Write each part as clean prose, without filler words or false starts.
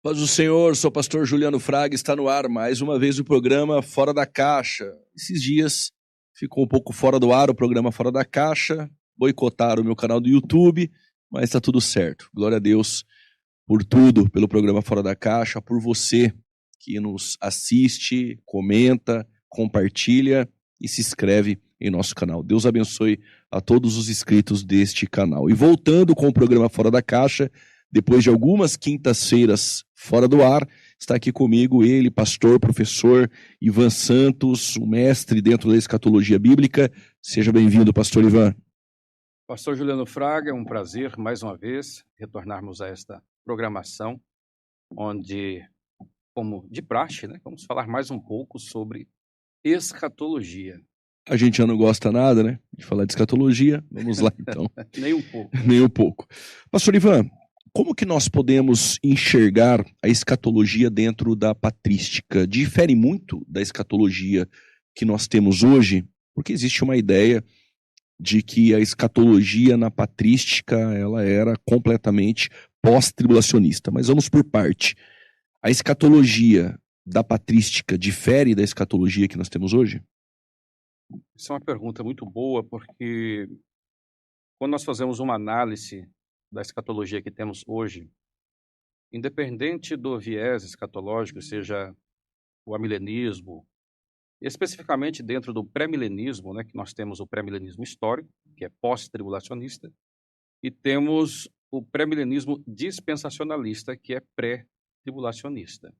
Paz do Senhor, sou o pastor Juliano Fraga, está no ar mais uma vez o programa Fora da Caixa. Esses dias ficou um pouco fora do ar o programa Fora da Caixa, boicotaram o meu canal do YouTube, mas está tudo certo. Glória a Deus por tudo, pelo programa Fora da Caixa, por você que nos assiste, comenta, compartilha e se inscreve em nosso canal. Deus abençoe a todos os inscritos deste canal. E voltando com o programa Fora da Caixa, depois de algumas quintas-feiras fora do ar, está aqui comigo ele, pastor, professor Ivan Santos, o mestre dentro da escatologia bíblica. Seja bem-vindo, pastor Ivan. Pastor Juliano Fraga, é um prazer, mais uma vez, retornarmos a esta programação, onde, como de praxe, vamos falar mais um pouco sobre escatologia. A gente já não gosta nada, de falar de escatologia. Vamos lá, então. Nem um pouco. Nem um pouco. Pastor Ivan, como que nós podemos enxergar a escatologia dentro da patrística? Difere muito da escatologia que nós temos hoje? Porque existe uma ideia de que a escatologia na patrística ela era completamente pós-tribulacionista. Mas vamos por parte. A escatologia da patrística difere da escatologia que nós temos hoje? Isso é uma pergunta muito boa, porque quando nós fazemos uma análise da escatologia que temos hoje, independente do viés escatológico, seja o amilenismo, especificamente dentro do pré-milenismo, que nós temos o pré-milenismo histórico, que é pós-tribulacionista, e temos o pré-milenismo dispensacionalista, que é pré-tribulacionista.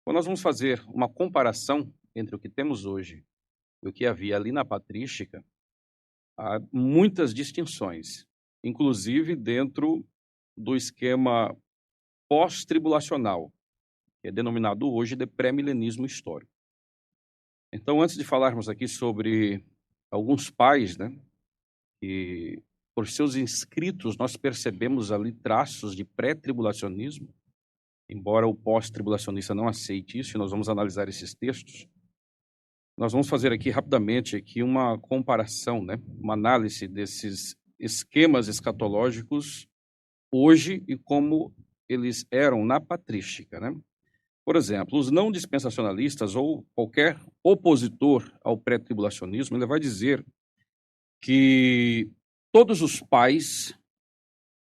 Quando nós vamos fazer uma comparação entre o que temos hoje e o que havia ali na patrística, há muitas distinções, inclusive dentro do esquema pós-tribulacional, que é denominado hoje de pré-milenismo histórico. Então, antes de falarmos aqui sobre alguns pais, que por seus inscritos nós percebemos ali traços de pré-tribulacionismo, embora o pós-tribulacionista não aceite isso, e nós vamos analisar esses textos. Nós vamos fazer aqui rapidamente uma comparação, uma análise desses esquemas escatológicos hoje e como eles eram na patrística, Por exemplo, os não dispensacionalistas ou qualquer opositor ao pré-tribulacionismo, ele vai dizer que todos os pais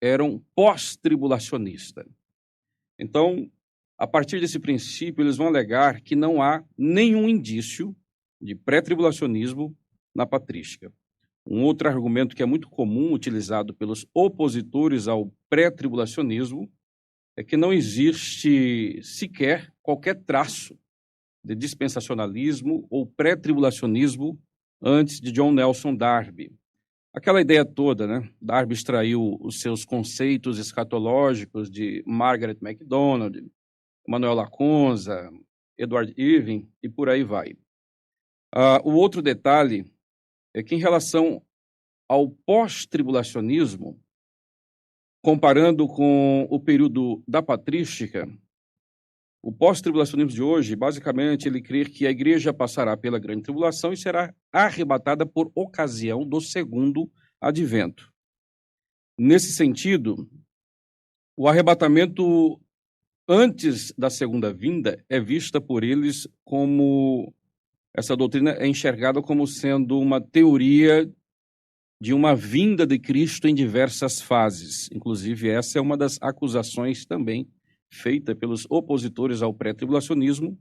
eram pós-tribulacionistas. Então, a partir desse princípio, eles vão alegar que não há nenhum indício de pré-tribulacionismo na patrística. Um outro argumento que é muito comum utilizado pelos opositores ao pré-tribulacionismo é que não existe sequer qualquer traço de dispensacionalismo ou pré-tribulacionismo antes de John Nelson Darby. Aquela ideia toda, Darby extraiu os seus conceitos escatológicos de Margaret MacDonald, Manuel Lacunza, Edward Irving e por aí vai. O outro detalhe é que, em relação ao pós-tribulacionismo, comparando com o período da patrística, o pós-tribulacionismo de hoje, basicamente, ele crê que a igreja passará pela grande tribulação e será arrebatada por ocasião do segundo advento. Nesse sentido, o arrebatamento antes da segunda vinda é vista por eles como... Essa doutrina é enxergada como sendo uma teoria de uma vinda de Cristo em diversas fases. Inclusive, essa é uma das acusações também feita pelos opositores ao pré-tribulacionismo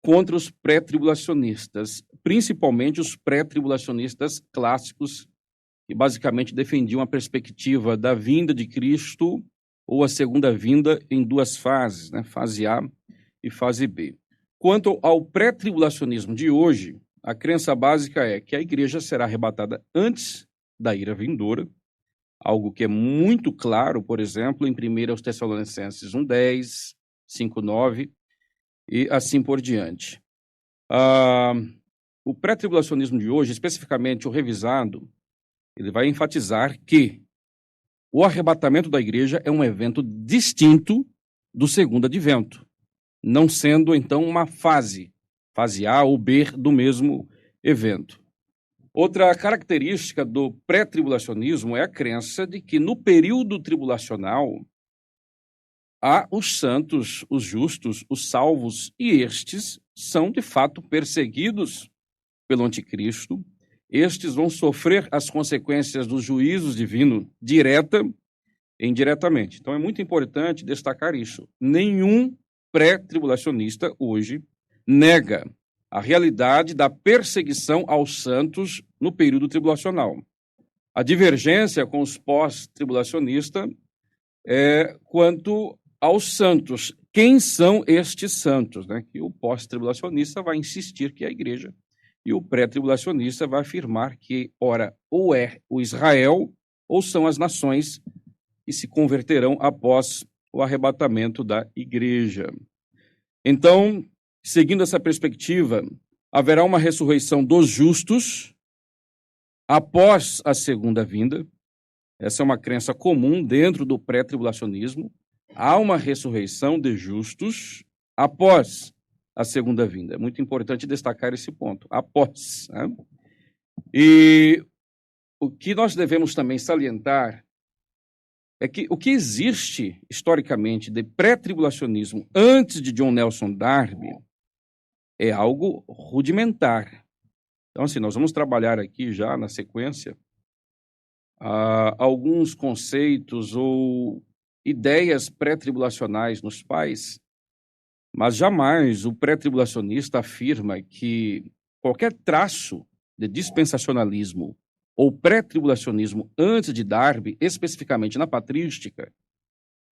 contra os pré-tribulacionistas, principalmente os pré-tribulacionistas clássicos, que basicamente defendiam a perspectiva da vinda de Cristo ou a segunda vinda em duas fases, fase A e fase B. Quanto ao pré-tribulacionismo de hoje, a crença básica é que a igreja será arrebatada antes da ira vindoura, algo que é muito claro, por exemplo, em 1 Tessalonicenses 1:10, 5:9 e assim por diante. O pré-tribulacionismo de hoje, especificamente o revisado, ele vai enfatizar que o arrebatamento da igreja é um evento distinto do segundo advento, não sendo, então, uma fase A ou B do mesmo evento. Outra característica do pré-tribulacionismo é a crença de que no período tribulacional há os santos, os justos, os salvos, e estes são, de fato, perseguidos pelo anticristo. Estes vão sofrer as consequências dos juízos divinos, direta e indiretamente. Então, é muito importante destacar isso. Nenhum pré-tribulacionista hoje nega a realidade da perseguição aos santos no período tribulacional. A divergência com os pós-tribulacionistas é quanto aos santos. Quem são estes santos? Né? Que o pós-tribulacionista vai insistir que é a igreja, e o pré-tribulacionista vai afirmar que, ora, ou é o Israel, ou são as nações que se converterão após o arrebatamento da igreja. Então, seguindo essa perspectiva, haverá uma ressurreição dos justos após a segunda vinda. Essa é uma crença comum dentro do pré-tribulacionismo. Há uma ressurreição de justos após a segunda vinda. É muito importante destacar esse ponto, após. Né? E o que nós devemos também salientar é que o que existe historicamente de pré-tribulacionismo antes de John Nelson Darby é algo rudimentar. Então, assim, nós vamos trabalhar aqui já na sequência alguns conceitos ou ideias pré-tribulacionais nos pais, mas jamais o pré-tribulacionista afirma que qualquer traço de dispensacionalismo ou pré-tribulacionismo antes de Darby, especificamente na patrística,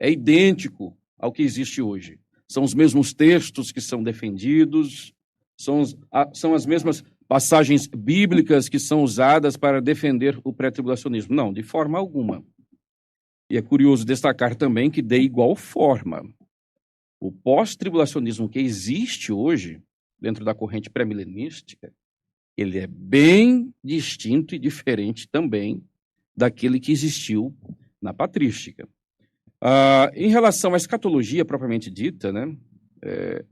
é idêntico ao que existe hoje. São os mesmos textos que são defendidos, são as mesmas passagens bíblicas que são usadas para defender o pré-tribulacionismo. Não, de forma alguma. E é curioso destacar também que, de igual forma, o pós-tribulacionismo que existe hoje, dentro da corrente pré-milenística, ele é bem distinto e diferente também daquele que existiu na patrística. Em relação à escatologia propriamente dita, né,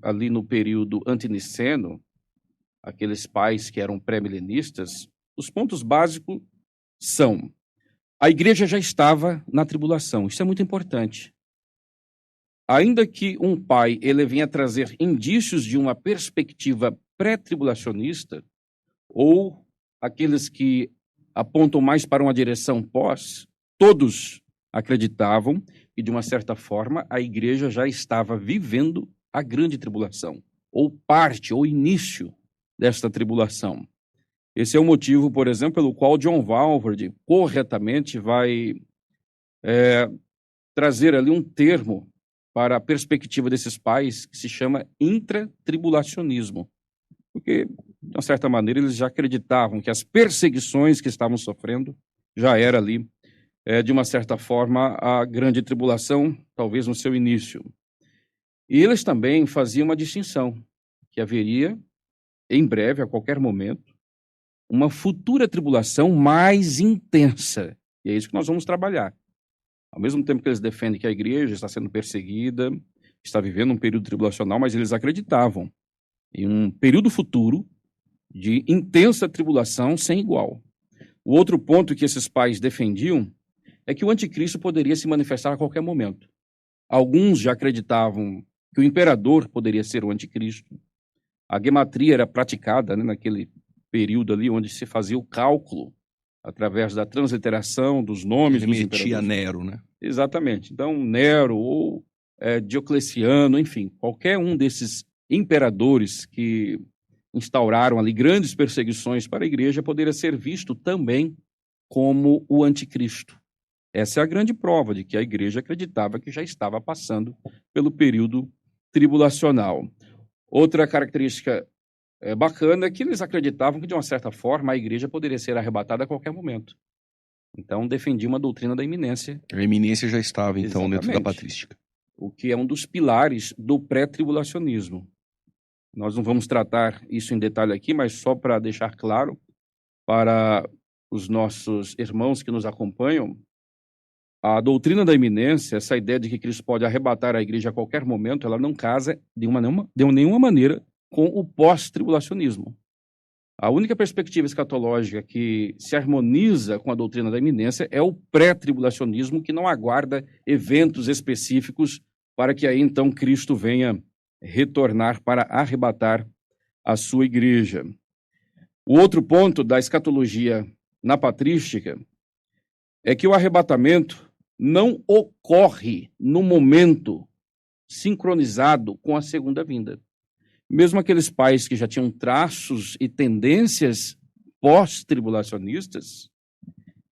ali no período antiniceno, aqueles pais que eram pré-milenistas, os pontos básicos são: a igreja já estava na tribulação, isso é muito importante. Ainda que um pai ele venha trazer indícios de uma perspectiva pré-tribulacionista, ou aqueles que apontam mais para uma direção pós, todos acreditavam que, de uma certa forma, a igreja já estava vivendo a grande tribulação, ou parte, ou início desta tribulação. Esse é o motivo, por exemplo, pelo qual John Walvoord corretamente vai trazer ali um termo para a perspectiva desses pais que se chama intratribulacionismo. Porque, de uma certa maneira, eles já acreditavam que as perseguições que estavam sofrendo já era ali, de uma certa forma, a grande tribulação, talvez no seu início. E eles também faziam uma distinção, que haveria, em breve, a qualquer momento, uma futura tribulação mais intensa. E é isso que nós vamos trabalhar. Ao mesmo tempo que eles defendem que a igreja está sendo perseguida, está vivendo um período tribulacional, mas eles acreditavam em um período futuro de intensa tribulação sem igual. O outro ponto que esses pais defendiam é que o anticristo poderia se manifestar a qualquer momento. Alguns já acreditavam que o imperador poderia ser o anticristo. A gematria era praticada, né, naquele período ali onde se fazia o cálculo através da transliteração dos nomes dos imperadores. Nero, né? Exatamente. Então, Nero ou Diocleciano, enfim, qualquer um desses imperadores que instauraram ali grandes perseguições para a igreja poderia ser visto também como o anticristo. Essa é a grande prova de que a igreja acreditava que já estava passando pelo período tribulacional. Outra característica bacana é que eles acreditavam que, de uma certa forma, a igreja poderia ser arrebatada a qualquer momento. Então, defendia uma doutrina da iminência. A iminência já estava, então, dentro da patrística. O que é um dos pilares do pré-tribulacionismo. Nós não vamos tratar isso em detalhe aqui, mas só para deixar claro para os nossos irmãos que nos acompanham, a doutrina da iminência, essa ideia de que Cristo pode arrebatar a igreja a qualquer momento, ela não casa de nenhuma maneira com o pós-tribulacionismo. A única perspectiva escatológica que se harmoniza com a doutrina da iminência é o pré-tribulacionismo, que não aguarda eventos específicos para que aí então Cristo venha retornar para arrebatar a sua igreja. O outro ponto da escatologia na patrística é que o arrebatamento não ocorre no momento sincronizado com a segunda vinda. Mesmo aqueles pais que já tinham traços e tendências pós-tribulacionistas,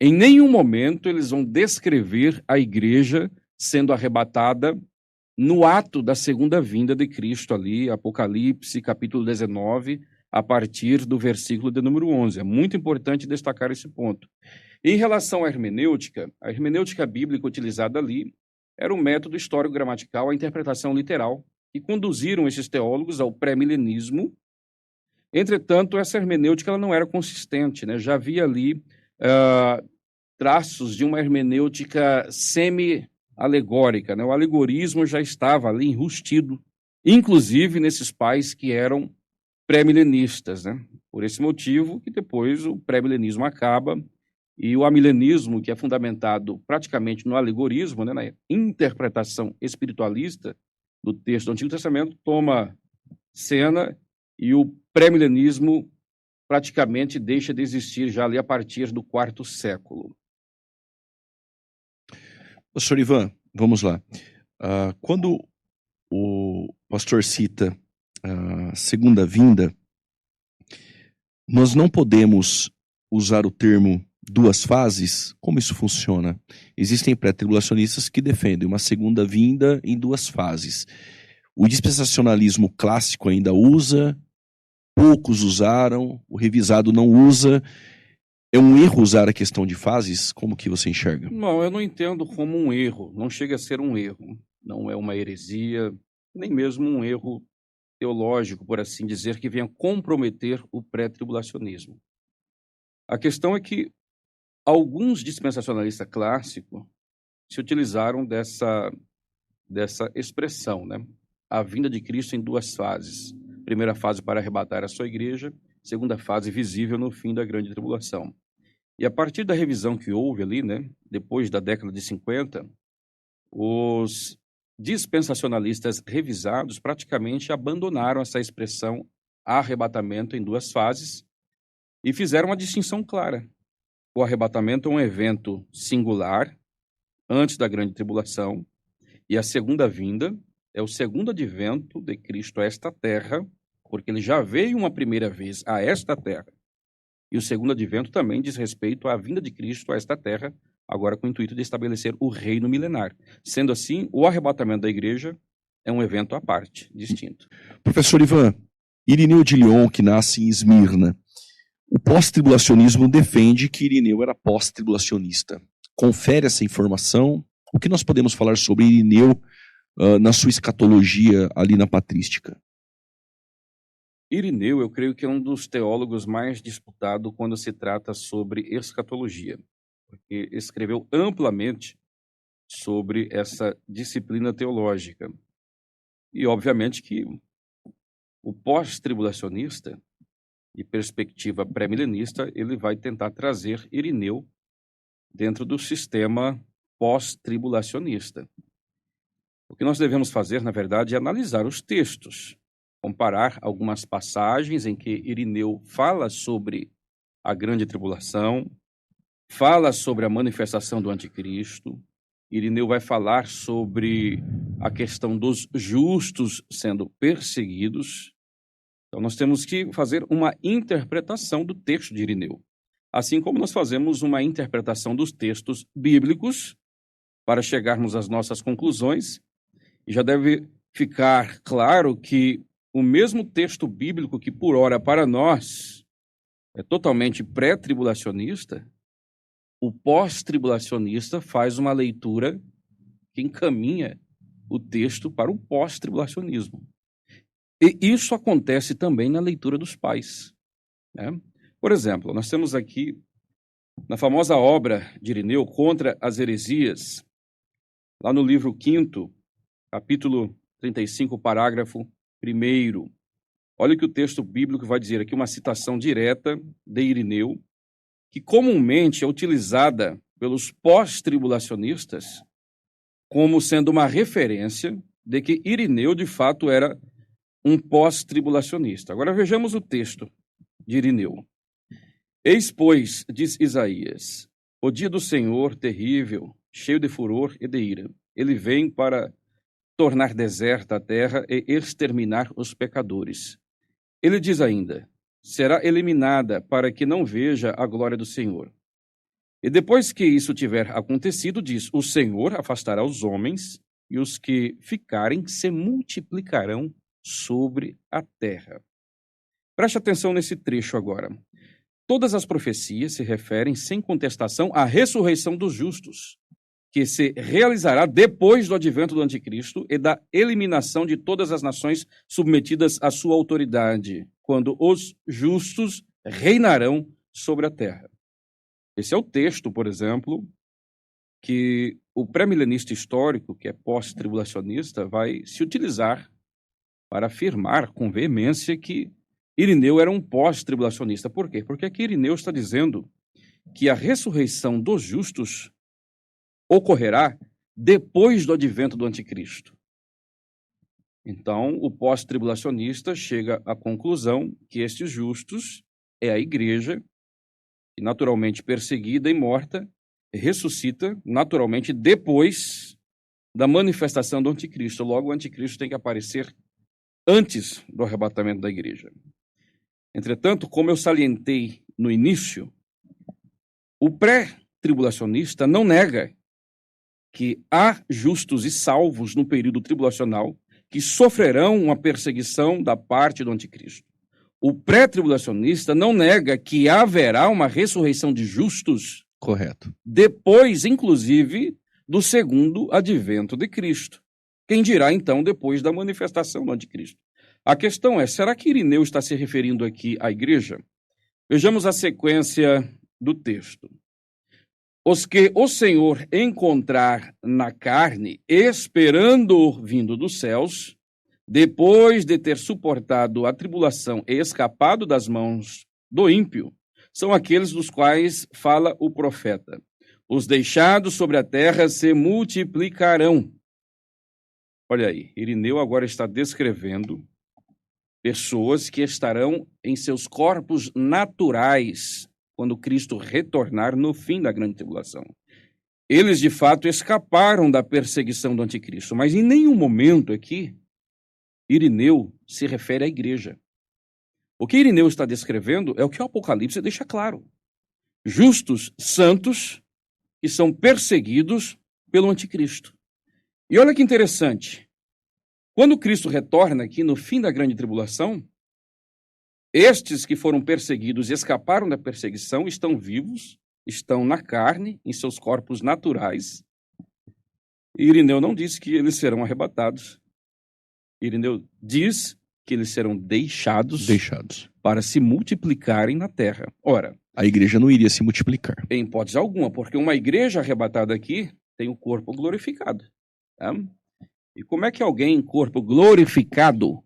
em nenhum momento eles vão descrever a igreja sendo arrebatada no ato da segunda vinda de Cristo ali, Apocalipse, capítulo 19, a partir do versículo de número 11. É muito importante destacar esse ponto. Em relação à hermenêutica, a hermenêutica bíblica utilizada ali era um método histórico-gramatical, a interpretação literal, que conduziram esses teólogos ao pré-milenismo. Entretanto, essa hermenêutica ela não era consistente, né? Já havia ali traços de uma hermenêutica semi-alegórica, né? O alegorismo já estava ali enrustido, inclusive nesses pais que eram pré-milenistas, né? Por esse motivo que depois o pré-milenismo acaba e o amilenismo, que é fundamentado praticamente no alegorismo, né, na interpretação espiritualista do texto do Antigo Testamento, toma cena e o pré-milenismo praticamente deixa de existir já ali a partir do quarto século. Pastor Ivan, vamos lá. Quando o pastor cita a segunda vinda, nós não podemos usar o termo duas fases. Como isso funciona? Existem pré-tribulacionistas que defendem uma segunda vinda em duas fases. O dispensacionalismo clássico ainda usa, poucos usaram, o revisado não usa. É um erro usar a questão de fases? Como que você enxerga? Não, eu não entendo como um erro, não chega a ser um erro. Não é uma heresia, nem mesmo um erro teológico, por assim dizer, que venha comprometer o pré-tribulacionismo. A questão é que alguns dispensacionalistas clássicos se utilizaram dessa expressão, né? A vinda de Cristo em duas fases. Primeira fase para arrebatar a sua igreja, segunda fase visível no fim da grande tribulação. E a partir da revisão que houve ali, né, depois da década de 50, os dispensacionalistas revisados praticamente abandonaram essa expressão arrebatamento em duas fases e fizeram uma distinção clara. O arrebatamento é um evento singular, antes da grande tribulação, e a segunda vinda é o segundo advento de Cristo a esta terra, porque ele já veio uma primeira vez a esta terra. E o segundo advento também diz respeito à vinda de Cristo a esta terra, agora com o intuito de estabelecer o reino milenar. Sendo assim, o arrebatamento da igreja é um evento à parte, distinto. Professor Ivan, Irineu de Lyon, que nasce em Esmirna, o pós-tribulacionismo defende que Irineu era pós-tribulacionista. Confere essa informação. O que nós podemos falar sobre Irineu na sua escatologia ali na patrística? Irineu, eu creio que é um dos teólogos mais disputados quando se trata sobre escatologia, porque escreveu amplamente sobre essa disciplina teológica. E, obviamente, que o pós-tribulacionista, de perspectiva pré-milenista, ele vai tentar trazer Irineu dentro do sistema pós-tribulacionista. O que nós devemos fazer, na verdade, é analisar os textos, comparar algumas passagens em que Irineu fala sobre a grande tribulação, fala sobre a manifestação do anticristo. Irineu vai falar sobre a questão dos justos sendo perseguidos. Então, nós temos que fazer uma interpretação do texto de Irineu, assim como nós fazemos uma interpretação dos textos bíblicos para chegarmos às nossas conclusões. E já deve ficar claro que o mesmo texto bíblico que, por ora, para nós, é totalmente pré-tribulacionista, o pós-tribulacionista faz uma leitura que encaminha o texto para o pós-tribulacionismo. E isso acontece também na leitura dos pais, né? Por exemplo, nós temos aqui, na famosa obra de Irineu, Contra as Heresias, lá no livro 5º, capítulo 35, parágrafo 1º. Olha o que o texto bíblico vai dizer aqui, uma citação direta de Irineu, que comumente é utilizada pelos pós-tribulacionistas como sendo uma referência de que Irineu, de fato, era um pós-tribulacionista. Agora vejamos o texto de Irineu. Eis, pois, diz Isaías, o dia do Senhor terrível, cheio de furor e de ira. Ele vem para tornar deserta a terra e exterminar os pecadores. Ele diz ainda, será eliminada para que não veja a glória do Senhor. E depois que isso tiver acontecido, diz, o Senhor afastará os homens e os que ficarem se multiplicarão sobre a terra. Preste atenção nesse trecho agora. Todas as profecias se referem, sem contestação, à ressurreição dos justos, que se realizará depois do advento do anticristo e da eliminação de todas as nações submetidas à sua autoridade, quando os justos reinarão sobre a terra. Esse é o texto, por exemplo, que o pré-milenista histórico, que é pós-tribulacionista, vai se utilizar para afirmar com veemência que Irineu era um pós-tribulacionista. Por quê? Porque aqui Irineu está dizendo que a ressurreição dos justos ocorrerá depois do advento do anticristo. Então, o pós-tribulacionista chega à conclusão que estes justos é a igreja, que naturalmente perseguida e morta, ressuscita naturalmente depois da manifestação do anticristo. Logo, o anticristo tem que aparecer antes do arrebatamento da igreja. Entretanto, como eu salientei no início, o pré-tribulacionista não nega que há justos e salvos no período tribulacional que sofrerão uma perseguição da parte do anticristo. O pré-tribulacionista não nega que haverá uma ressurreição de justos. Correto. Depois, inclusive, do segundo advento de Cristo. Quem dirá, então, depois da manifestação do anticristo? A questão é, será que Irineu está se referindo aqui à igreja? Vejamos a sequência do texto. Os que o Senhor encontrar na carne, esperando vindo dos céus, depois de ter suportado a tribulação e escapado das mãos do ímpio, são aqueles dos quais fala o profeta. Os deixados sobre a terra se multiplicarão. Olha aí, Irineu agora está descrevendo pessoas que estarão em seus corpos naturais quando Cristo retornar no fim da grande tribulação. Eles, de fato, escaparam da perseguição do anticristo, mas em nenhum momento aqui Irineu se refere à igreja. O que Irineu está descrevendo é o que o Apocalipse deixa claro. Justos, santos, que são perseguidos pelo anticristo. E olha que interessante. Quando Cristo retorna aqui no fim da grande tribulação, estes que foram perseguidos e escaparam da perseguição estão vivos, estão na carne, em seus corpos naturais. E Irineu não diz que eles serão arrebatados. Irineu diz que eles serão deixados para se multiplicarem na terra. Ora, a igreja não iria se multiplicar. Em hipótese alguma, porque uma igreja arrebatada aqui tem o corpo glorificado. Tá? E como é que alguém em corpo glorificado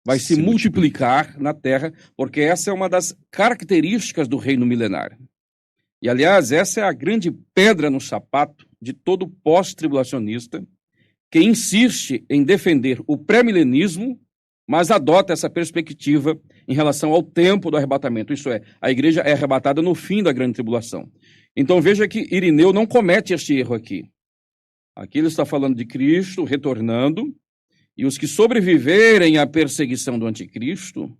vai se multiplicar na terra? Porque essa é uma das características do reino milenar. E, aliás, essa é a grande pedra no sapato de todo pós-tribulacionista que insiste em defender o pré-milenismo, mas adota essa perspectiva em relação ao tempo do arrebatamento. Isso é, a igreja é arrebatada no fim da grande tribulação. Então veja que Irineu não comete este erro aqui. Aqui ele está falando de Cristo retornando, e os que sobreviverem à perseguição do anticristo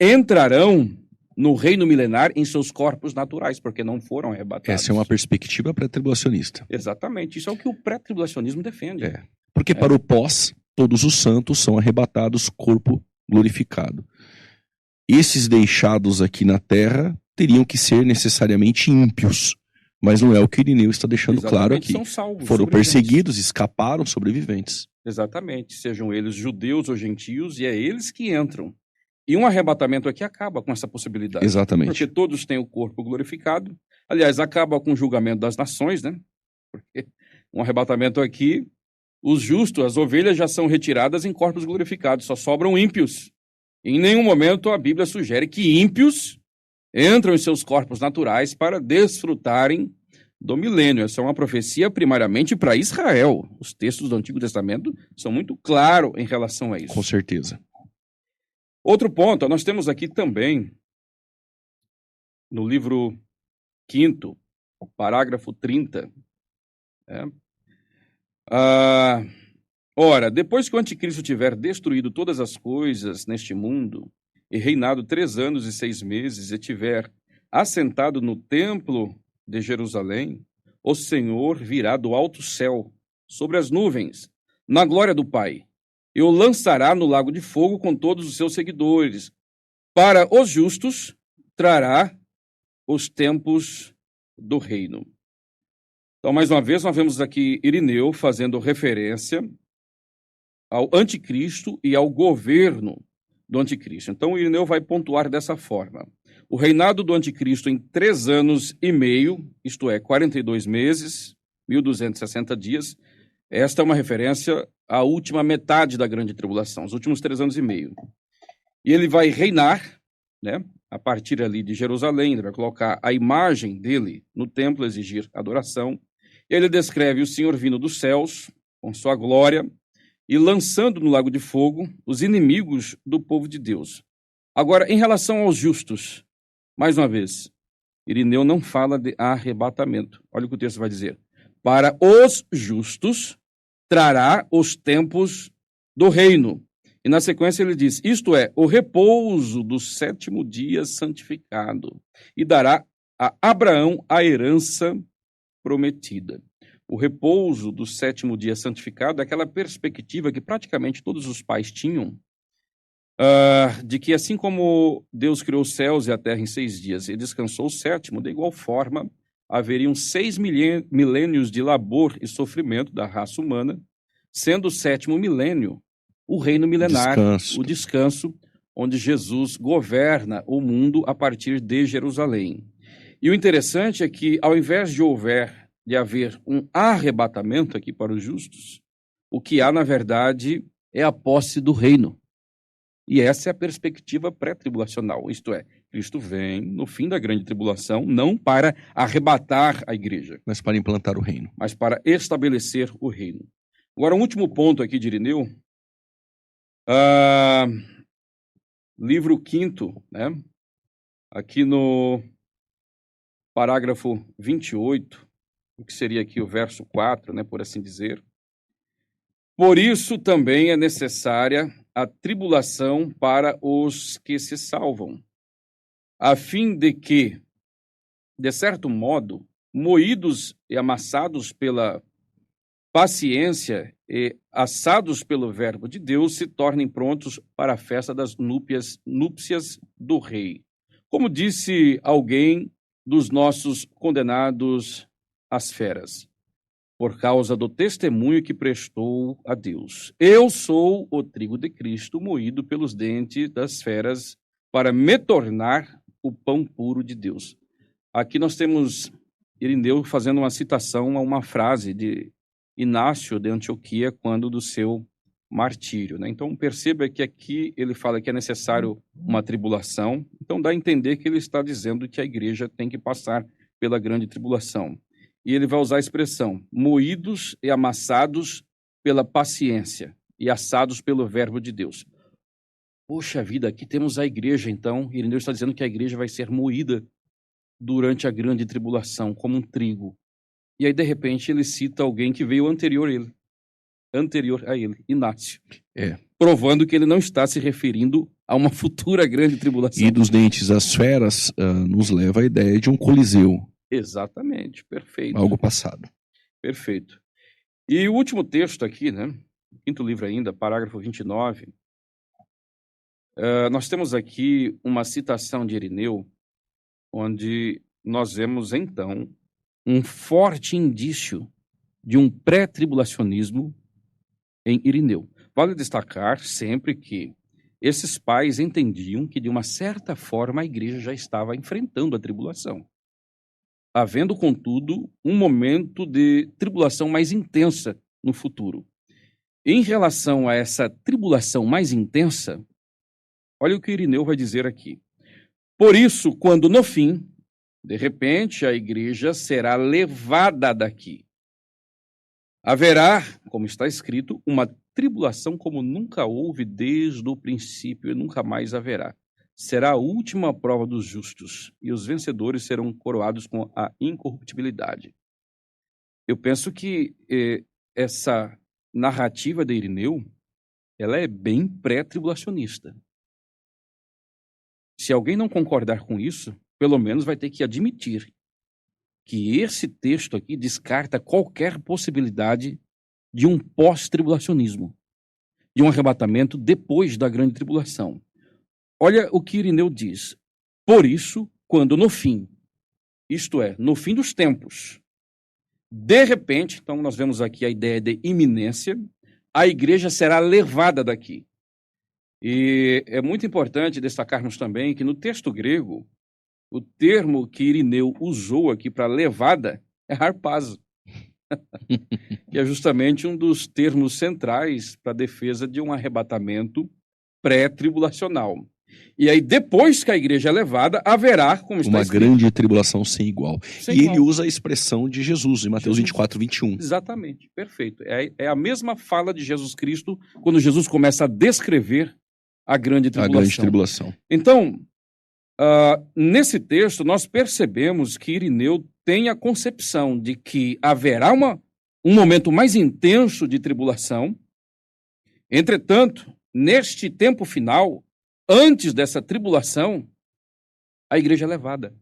entrarão no reino milenar em seus corpos naturais, porque não foram arrebatados. Essa é uma perspectiva pré-tribulacionista. Exatamente, isso é o que o pré-tribulacionismo defende. Porque para o pós, todos os santos são arrebatados, corpo glorificado. Esses deixados aqui na terra teriam que ser necessariamente ímpios, mas não é o que Irineu está deixando claro aqui. São salvos, foram perseguidos, escaparam, sobreviventes. Exatamente, sejam eles judeus ou gentios, e é eles que entram. E um arrebatamento aqui acaba com essa possibilidade. Exatamente. Porque todos têm o corpo glorificado. Aliás, acaba com o julgamento das nações, né? Porque um arrebatamento aqui, os justos, as ovelhas já são retiradas em corpos glorificados, só sobram ímpios. Em nenhum momento a Bíblia sugere que ímpios entram em seus corpos naturais para desfrutarem do milênio. Essa é uma profecia primariamente para Israel. Os textos do Antigo Testamento são muito claros em relação a isso. Com certeza. Outro ponto, nós temos aqui também, no livro 5º, parágrafo 30, ora, depois que o anticristo tiver destruído todas as coisas neste mundo, e reinado 3 anos e 6 meses, e tiver assentado no templo de Jerusalém, o Senhor virá do alto céu, sobre as nuvens, na glória do Pai, e o lançará no lago de fogo com todos os seus seguidores. Para os justos, trará os tempos do reino. Então, mais uma vez, nós vemos aqui Irineu fazendo referência ao anticristo e ao governo do anticristo. Então, Irineu vai pontuar dessa forma. O reinado do anticristo em 3 anos e meio, isto é, 42 meses, 1260 dias, esta é uma referência à última metade da grande tribulação, os últimos 3 anos e meio. E ele vai reinar, né, a partir ali de Jerusalém, ele vai colocar a imagem dele no templo, exigir adoração. Ele descreve o Senhor vindo dos céus, com sua glória, e lançando no lago de fogo os inimigos do povo de Deus. Agora, em relação aos justos, mais uma vez, Irineu não fala de arrebatamento. Olha o que o texto vai dizer. Para os justos, trará os tempos do reino. E na sequência ele diz, isto é, o repouso do 7º dia santificado, e dará a Abraão a herança prometida. O repouso do 7º dia santificado é aquela perspectiva que praticamente todos os pais tinham, de que assim como Deus criou os céus e a terra em 6 dias e descansou o 7º, de igual forma haveriam 6 milênios de labor e sofrimento da raça humana, sendo o 7º milênio o reino milenar, o descanso, onde Jesus governa o mundo a partir de Jerusalém. E o interessante é que, ao invés de haver um arrebatamento aqui para os justos, o que há, na verdade, é a posse do reino. E essa é a perspectiva pré-tribulacional, isto é, Cristo vem no fim da grande tribulação, não para arrebatar a igreja, mas para implantar o reino. Mas para estabelecer o reino. Agora, um último ponto aqui de Irineu, livro 5º, né? Aqui no parágrafo 28, o que seria aqui o verso 4, né, por assim dizer. Por isso também é necessária a tribulação para os que se salvam, a fim de que, de certo modo, moídos e amassados pela paciência e assados pelo verbo de Deus, se tornem prontos para a festa das núpcias do rei. Como disse alguém dos nossos condenados às feras, por causa do testemunho que prestou a Deus. Eu sou o trigo de Cristo, moído pelos dentes das feras, para me tornar o pão puro de Deus. Aqui nós temos Irineu fazendo uma citação a uma frase de Inácio de Antioquia, quando do seu martírio, né? Então perceba que aqui ele fala que é necessário uma tribulação, então dá a entender que ele está dizendo que a igreja tem que passar pela grande tribulação. E ele vai usar a expressão, moídos e amassados pela paciência e assados pelo verbo de Deus. Poxa vida, aqui temos a igreja, então, Irineu está dizendo que a igreja vai ser moída durante a grande tribulação, como um trigo. E aí, de repente, ele cita alguém que veio anterior a ele, Inácio. Provando que ele não está se referindo a uma futura grande tribulação. E dos dentes às feras nos leva à ideia de um coliseu. Exatamente, perfeito. Algo passado. Perfeito. E o último texto aqui, né? 5º livro ainda, parágrafo 29. Nós temos aqui uma citação de Irineu, onde nós vemos, então, um forte indício de um pré-tribulacionismo em Irineu. Vale destacar sempre que esses pais entendiam que, de uma certa forma, a igreja já estava enfrentando a tribulação, havendo, contudo, um momento de tribulação mais intensa no futuro. Em relação a essa tribulação mais intensa, olha o que Irineu vai dizer aqui. Por isso, quando no fim De repente, a igreja será levada daqui. Haverá, como está escrito, uma tribulação como nunca houve desde o princípio e nunca mais haverá. Será a última prova dos justos, e os vencedores serão coroados com a incorruptibilidade. Eu penso que essa narrativa de Irineu, ela é bem pré-tribulacionista. Se alguém não concordar com isso, pelo menos vai ter que admitir que esse texto aqui descarta qualquer possibilidade de um pós-tribulacionismo, de um arrebatamento depois da grande tribulação. Olha o que Irineu diz. Por isso, quando no fim, isto é, no fim dos tempos, de repente, então nós vemos aqui a ideia de iminência, a igreja será levada daqui. E é muito importante destacarmos também que no texto grego, o termo que Irineu usou aqui para levada é harpazo, que é justamente um dos termos centrais para a defesa de um arrebatamento pré-tribulacional. E aí, depois que a igreja é levada, haverá, como está uma escrito, grande tribulação sem igual. sem E igual. ele usa a expressão de Jesus em Mateus Jesus. 24, 21. Exatamente, perfeito. É a mesma fala de Jesus Cristo quando Jesus começa a descrever a grande A tribulação. grande tribulação. Então, nesse texto, nós percebemos que Irineu tem a concepção de que haverá um momento mais intenso de tribulação. Entretanto, neste tempo final, antes dessa tribulação, a igreja é levada.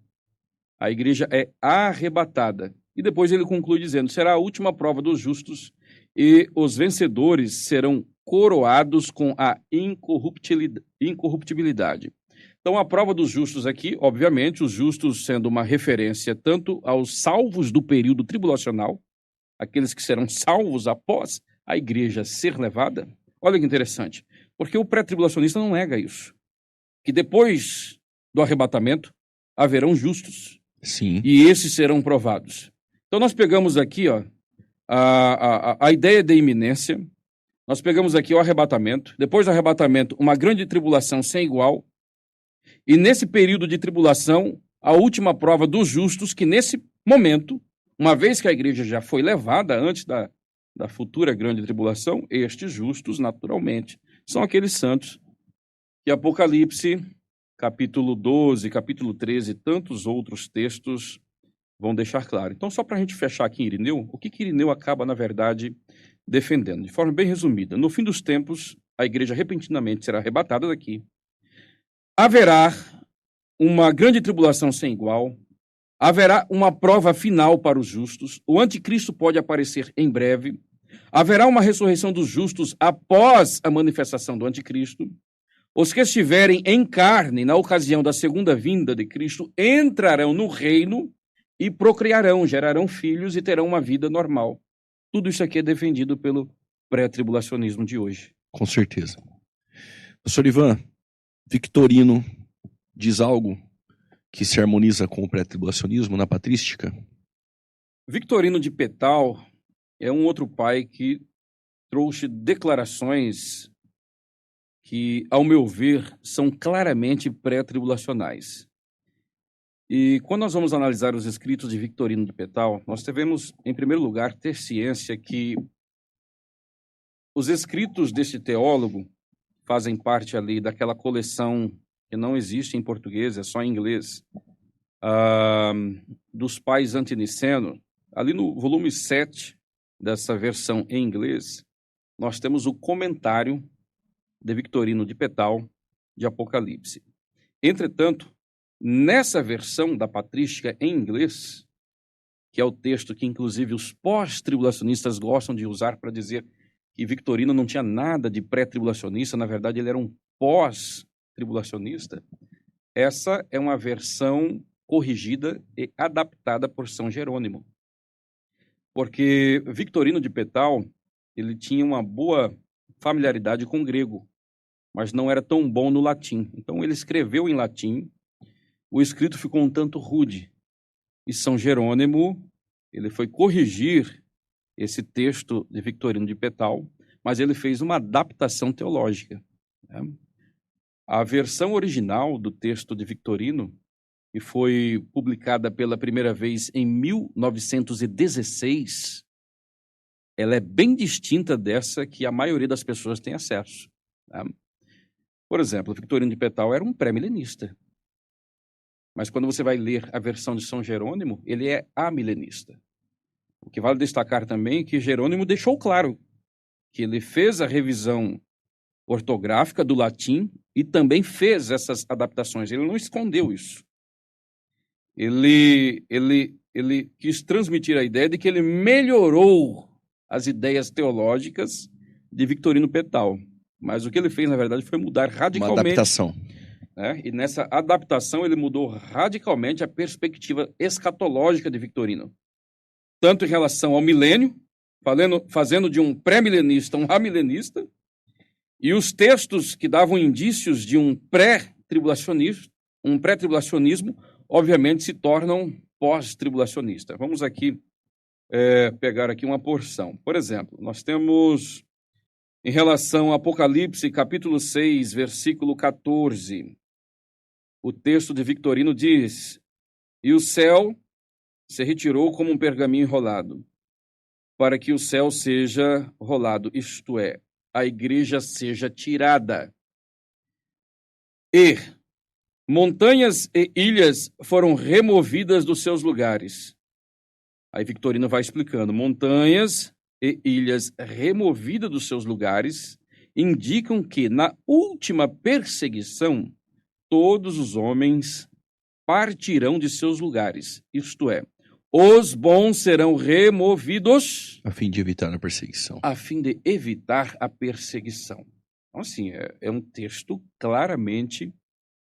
A igreja é arrebatada. E depois ele conclui dizendo, será a última prova dos justos e os vencedores serão coroados com a incorruptibilidade. Então, a prova dos justos aqui, obviamente, os justos sendo uma referência tanto aos salvos do período tribulacional, aqueles que serão salvos após a igreja ser levada. Olha que interessante, porque o pré-tribulacionista não nega isso, que depois do arrebatamento haverão justos. Sim. E esses serão provados. Então, nós pegamos aqui a ideia de iminência, nós pegamos aqui o arrebatamento, depois do arrebatamento, uma grande tribulação sem igual, e nesse período de tribulação, a última prova dos justos, que nesse momento, uma vez que a igreja já foi levada antes da futura grande tribulação, estes justos, naturalmente, são aqueles santos que Apocalipse, capítulo 12, capítulo 13 e tantos outros textos vão deixar claro. Então, só para a gente fechar aqui em Irineu, o que Irineu acaba, na verdade, defendendo? De forma bem resumida, no fim dos tempos, a igreja repentinamente será arrebatada daqui. Haverá uma grande tribulação sem igual, haverá uma prova final para os justos, o anticristo pode aparecer em breve, haverá uma ressurreição dos justos após a manifestação do anticristo, os que estiverem em carne na ocasião da segunda vinda de Cristo entrarão no reino e procriarão, gerarão filhos e terão uma vida normal. Tudo isso aqui é defendido pelo pré-tribulacionismo de hoje. Com certeza. Professor Ivan, Victorino diz algo que se harmoniza com o pré-tribulacionismo na patrística? Victorino de Petal é um outro pai que trouxe declarações que, ao meu ver, são claramente pré-tribulacionais. E quando nós vamos analisar os escritos de Victorino de Petal, nós devemos, em primeiro lugar, ter ciência que os escritos deste teólogo fazem parte ali daquela coleção que não existe em português, é só em inglês, dos pais antiniceno. Ali no volume 7 dessa versão em inglês, nós temos o comentário de Victorino de Petal de Apocalipse. Entretanto, nessa versão da patrística em inglês, que é o texto que inclusive os pós-tribulacionistas gostam de usar para dizer que Victorino não tinha nada de pré-tribulacionista, na verdade ele era um pós-tribulacionista, essa é uma versão corrigida e adaptada por São Jerônimo. Porque Victorino de Petal, ele tinha uma boa familiaridade com o grego, mas não era tão bom no latim. Então ele escreveu em latim, o escrito ficou um tanto rude. E São Jerônimo, ele foi corrigir esse texto de Victorino de Petal, mas ele fez uma adaptação teológica. Né? A versão original do texto de Victorino e foi publicada pela primeira vez em 1916, ela é bem distinta dessa que a maioria das pessoas tem acesso. Tá? Por exemplo, Victorino de Petal era um pré-milenista. Mas quando você vai ler a versão de São Jerônimo, ele é amilenista. O que vale destacar também é que Jerônimo deixou claro que ele fez a revisão ortográfica do latim e também fez essas adaptações. Ele não escondeu isso. Ele quis transmitir a ideia de que ele melhorou as ideias teológicas de Victorino Petal. Mas o que ele fez, na verdade, foi mudar radicalmente. Uma adaptação. Né? E nessa adaptação ele mudou radicalmente a perspectiva escatológica de Victorino. Tanto em relação ao milênio, fazendo de um pré-milenista um amilenista, e os textos que davam indícios de um pré-tribulacionismo, obviamente se tornam pós-tribulacionista. Vamos aqui pegar aqui uma porção. Por exemplo, nós temos, em relação ao Apocalipse, capítulo 6, versículo 14, o texto de Victorino diz: "E o céu se retirou como um pergaminho enrolado, para que o céu seja rolado, isto é, a igreja seja tirada. E montanhas e ilhas foram removidas dos seus lugares." Aí Victorino vai explicando: montanhas e ilhas removidas dos seus lugares indicam que na última perseguição todos os homens partirão de seus lugares, isto é, os bons serão removidos a fim de evitar a perseguição. A fim de evitar a perseguição. Então, assim, é um texto claramente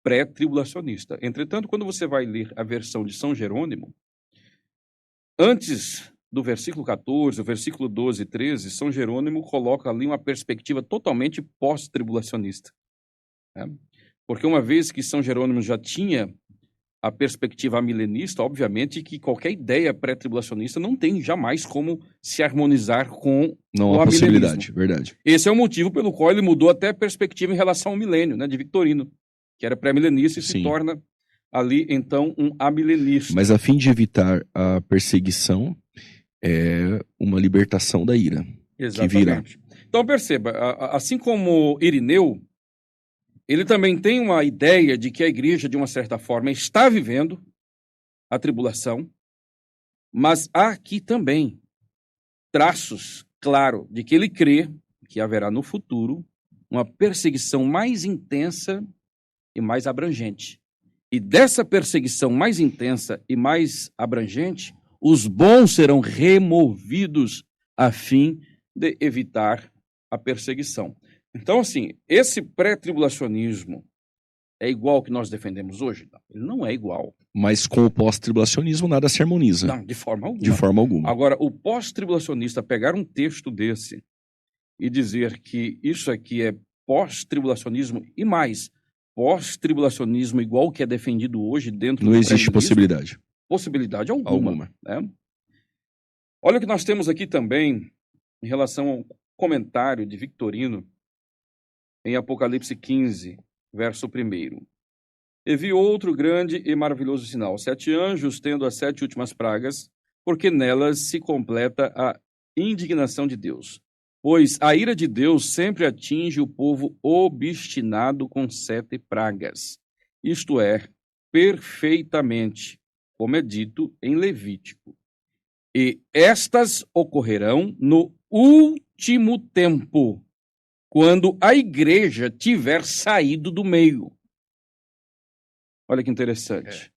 pré-tribulacionista. Entretanto, quando você vai ler a versão de São Jerônimo, antes do versículo 14, o versículo 12 e 13, São Jerônimo coloca ali uma perspectiva totalmente pós-tribulacionista. Né? Porque uma vez que São Jerônimo já tinha a perspectiva amilenista, obviamente que qualquer ideia pré-tribulacionista não tem jamais como se harmonizar com o há possibilidade, verdade. Esse é o motivo pelo qual ele mudou até a perspectiva em relação ao milênio, né, de Victorino, que era pré-milenista e se torna ali, então, um amilenista. Mas a fim de evitar a perseguição, é uma libertação da ira. Exatamente. Que virá. Então, perceba, assim como Irineu, ele também tem uma ideia de que a igreja, de uma certa forma, está vivendo a tribulação, mas há aqui também traços, claro, de que ele crê que haverá no futuro uma perseguição mais intensa e mais abrangente. E dessa perseguição mais intensa e mais abrangente, os bons serão removidos a fim de evitar a perseguição. Então, assim, esse pré-tribulacionismo é igual ao que nós defendemos hoje? Não, ele não é igual. Mas com o pós-tribulacionismo nada se harmoniza. Não, de forma alguma. De forma alguma. Agora, o pós-tribulacionista pegar um texto desse e dizer que isso aqui é pós-tribulacionismo e mais, pós-tribulacionismo igual ao que é defendido hoje dentro do Não existe possibilidade. Possibilidade alguma. Né? Olha o que nós temos aqui também em relação ao comentário de Victorino em Apocalipse 15, verso 1. "E vi outro grande e maravilhoso sinal, 7 anjos tendo as 7 últimas pragas, porque nelas se completa a indignação de Deus. Pois a ira de Deus sempre atinge o povo obstinado com 7 pragas. Isto é, perfeitamente, como é dito em Levítico. E estas ocorrerão no último tempo, quando a igreja tiver saído do meio." Olha que interessante.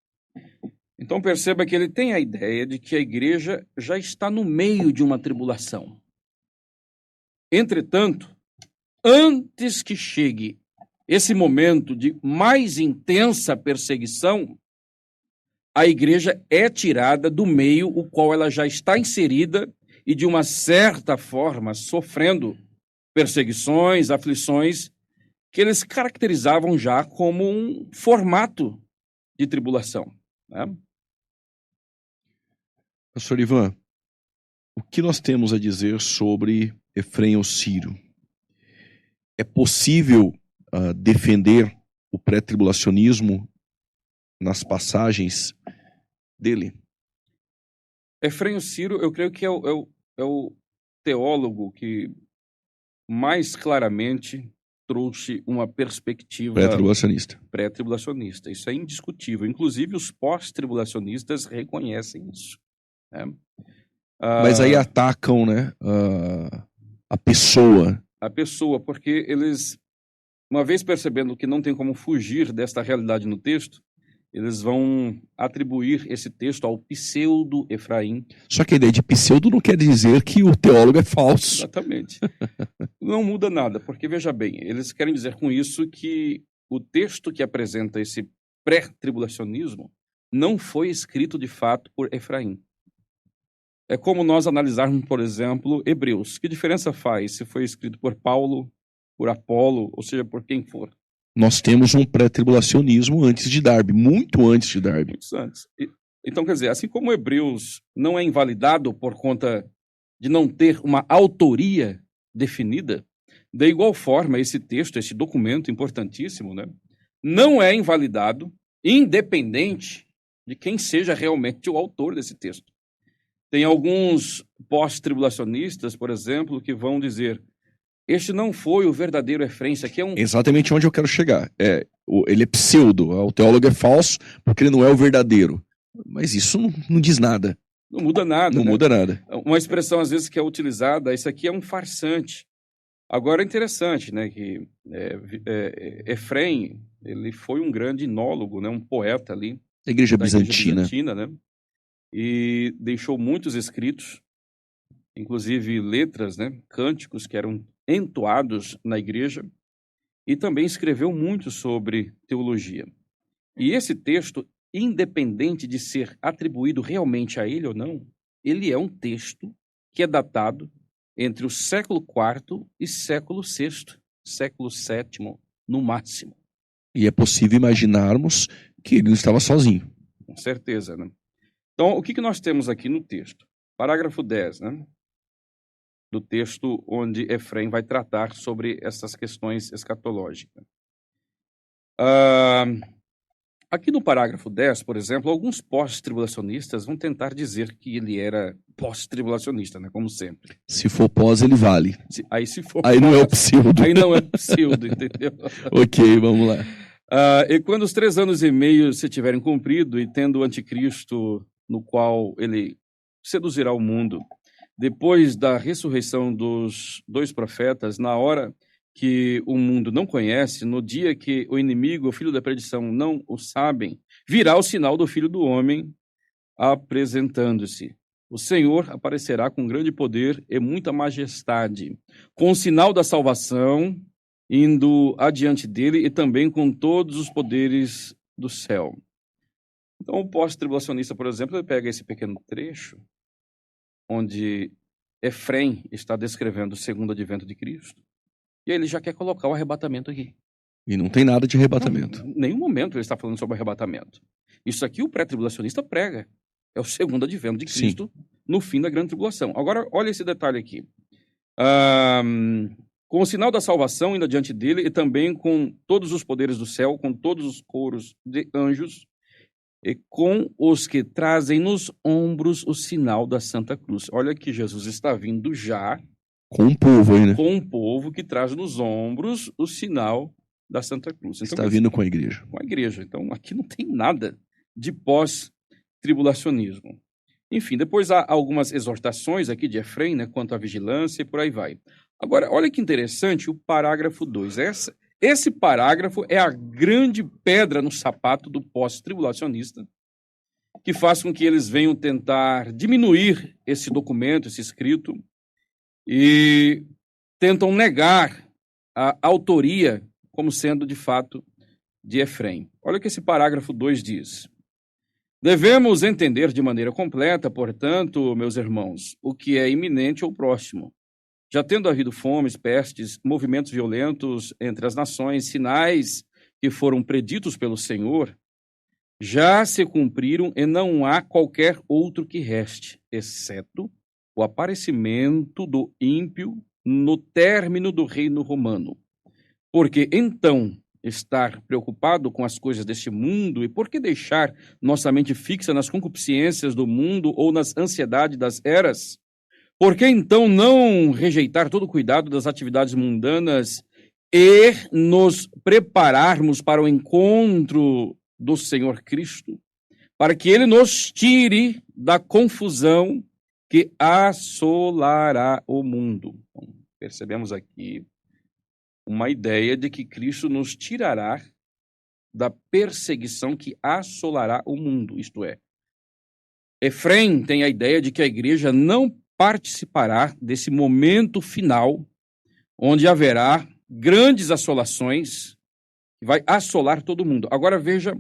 Então perceba que ele tem a ideia de que a igreja já está no meio de uma tribulação. Entretanto, antes que chegue esse momento de mais intensa perseguição, a igreja é tirada do meio o qual ela já está inserida e, de uma certa forma, sofrendo perseguições, aflições, que eles caracterizavam já como um formato de tribulação. Né? Pastor Ivan, o que nós temos a dizer sobre Efrém ou Ciro? É possível defender o pré-tribulacionismo nas passagens dele? Efrém Ciro, eu creio que é o teólogo que mais claramente trouxe uma perspectiva Pré-tribulacionista. pré-tribulacionista. Isso é indiscutível. Inclusive, os pós-tribulacionistas reconhecem isso, né? Mas aí atacam, né, a pessoa. A pessoa, porque eles, uma vez percebendo que não tem como fugir desta realidade no texto, eles vão atribuir esse texto ao pseudo-Efraim. Só que a ideia de pseudo não quer dizer que o teólogo é falso. Exatamente. Não muda nada, porque, veja bem, eles querem dizer com isso que o texto que apresenta esse pré-tribulacionismo não foi escrito de fato por Efraim. É como nós analisarmos, por exemplo, Hebreus. Que diferença faz se foi escrito por Paulo, por Apolo, ou seja, por quem for? Nós temos um pré-tribulacionismo antes de Darby, muito antes de Darby. Muitos antes. Então, quer dizer, assim como Hebreus não é invalidado por conta de não ter uma autoria definida, de igual forma, esse texto, esse documento importantíssimo, né, não é invalidado, independente de quem seja realmente o autor desse texto. Tem alguns pós-tribulacionistas, por exemplo, que vão dizer: este não foi o verdadeiro Efrém, isso aqui é um... Exatamente onde eu quero chegar. Ele é pseudo, o teólogo é falso porque ele não é o verdadeiro. Mas isso não diz nada. Não muda nada, Não né? muda nada. Uma expressão, às vezes, que é utilizada, isso aqui é um farsante. Agora, é interessante, né, que Efrém, ele foi um grande enólogo, né, um poeta ali A igreja da Igreja bizantina. Bizantina, né, e deixou muitos escritos, inclusive letras, né, cânticos que eram entoados na igreja, e também escreveu muito sobre teologia. E esse texto, independente de ser atribuído realmente a ele ou não, ele é um texto que é datado entre o século IV e século VI, século VII, no máximo. E é possível imaginarmos que ele não estava sozinho. Com certeza, né? Então, o que nós temos aqui no texto? Parágrafo 10, né? Do texto onde Efrém vai tratar sobre essas questões escatológicas. Aqui no parágrafo 10, por exemplo, alguns pós-tribulacionistas vão tentar dizer que ele era pós-tribulacionista, né? Como sempre. Se for pós, ele vale. Se for Aí pós, não é o pseudo. Aí não é pseudo, entendeu? Ok, vamos lá. E quando os 3 anos e meio se tiverem cumprido e tendo o anticristo no qual ele seduzirá o mundo, depois da ressurreição dos 2 profetas, na hora que o mundo não conhece, no dia que o inimigo, o filho da perdição, não o sabem, virá o sinal do Filho do Homem apresentando-se. O Senhor aparecerá com grande poder e muita majestade, com o sinal da salvação indo adiante dele e também com todos os poderes do céu. Então, o pós-tribulacionista, por exemplo, ele pega esse pequeno trecho onde Efrém está descrevendo o segundo advento de Cristo, e ele já quer colocar o arrebatamento aqui. E não tem nada de arrebatamento. Não, em nenhum momento ele está falando sobre arrebatamento. Isso aqui o pré-tribulacionista prega. É o segundo advento de Cristo. Sim. No fim da grande tribulação. Agora, olha esse detalhe aqui. Com o sinal da salvação indo diante dele e também com todos os poderes do céu, com todos os coros de anjos e com os que trazem nos ombros o sinal da Santa Cruz. Olha que Jesus está vindo já com um povo aí, né? Com um povo que traz nos ombros o sinal da Santa Cruz. Então, está vindo com a igreja. Com a igreja. Então, aqui não tem nada de pós-tribulacionismo. Enfim, depois há algumas exortações aqui de Efrém, né, quanto à vigilância e por aí vai. Agora, olha que interessante o parágrafo 2. Esse parágrafo é a grande pedra no sapato do pós-tribulacionista, que faz com que eles venham tentar diminuir esse documento, esse escrito, e tentam negar a autoria como sendo, de fato, de Efrém. Olha o que esse parágrafo 2 diz. Devemos entender de maneira completa, portanto, meus irmãos, o que é iminente ou próximo. Já tendo havido fomes, pestes, movimentos violentos entre as nações, sinais que foram preditos pelo Senhor, já se cumpriram e não há qualquer outro que reste, exceto o aparecimento do ímpio no término do reino romano. Porque então estar preocupado com as coisas deste mundo? E por que deixar nossa mente fixa nas concupiscências do mundo ou nas ansiedades das eras? Por que então não rejeitar todo o cuidado das atividades mundanas e nos prepararmos para o encontro do Senhor Cristo, para que Ele nos tire da confusão que assolará o mundo? Então, percebemos aqui uma ideia de que Cristo nos tirará da perseguição que assolará o mundo, isto é, Efrém tem a ideia de que a igreja não participará desse momento final, onde haverá grandes assolações, que vai assolar todo mundo. Agora veja